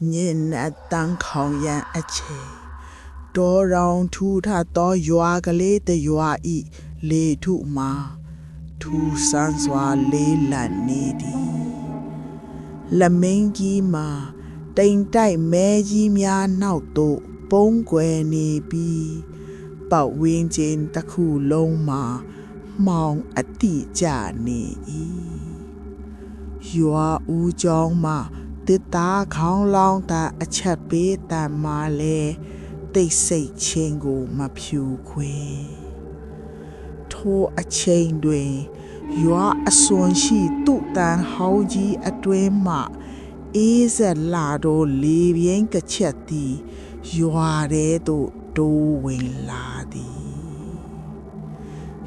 ညနေတန်းခေါင်ရန်အချိန်တော်ရောင်ထူထသောရွာကလေးတရွာဤလေထုမှာထူဆန်းစွာလေးလံနေသည်လမင်းကြီးမှာတိမ်တိုက်မဲကြီးများနောက်သို့ပုန်းကွယ်နေပြီးပတ်ဝန်းကျင်တစ်ခုလုံးမှာမှောင်အတိကျနေ၏ရွာဦးကျောင်းမှာတစ်သားခေါင်းလောင်းသာအချက်ပေးတန်မှလဲတိတ်ဆိတ်ခြင်းကိုမဖြူခွင်းထိုအချိန်တွင်ရွာအစွန်ရှိသူ့တန်ဟောင်းကြီးအတွင်းမှအေးဆက်လာတော့လေပြင်းကချက်သည်ရွာထဲသို့တိုးဝင်လာသည်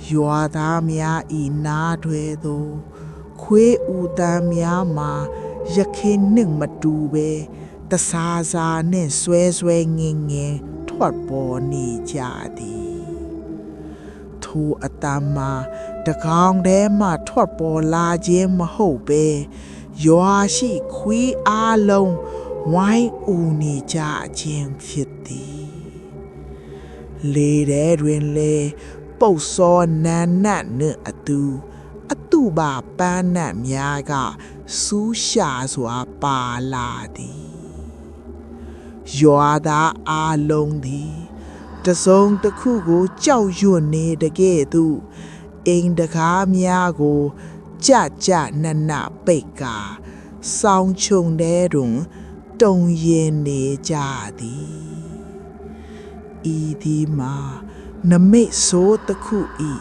ရွာသားများဤနားထွဲသို့ခွေးဥတန်းများမှာရခင်နှင့်မတူပဲတစားစားနှင့်ဆွဲဆွဲငင်ငင်ထွက်ပေါ်နေကြသည်ထိုအတမ်းမှာတကောင်ထဲမှထွက်ပေါ်လာခြင်းမဟုတ်ပဲရွာရှိခွေးအားလုံးဝိုင်းအူနေကြခြင်းဖြစ်သည်လေထဲတွင်လေပုတ်စောနန်းနတ်နှင့်အတူပါပန်းနတ်များကစူးရှာစွာပါလာသည်ရွာသားအားလုံးသည်တစုံတစ်ခုကိုကြောက်ရွံ့နေတကဲ့သို့အိမ်တကားများကိုကြနပိတ်ကာဆောင်းချုံထဲတွင်တုံရင်နေကြသည်ဤသည်မှာနမိတ်ဆိုးတစ်ခုဤ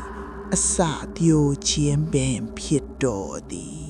အစtiêuခြင်းပင်ဖြစ်တော်သည်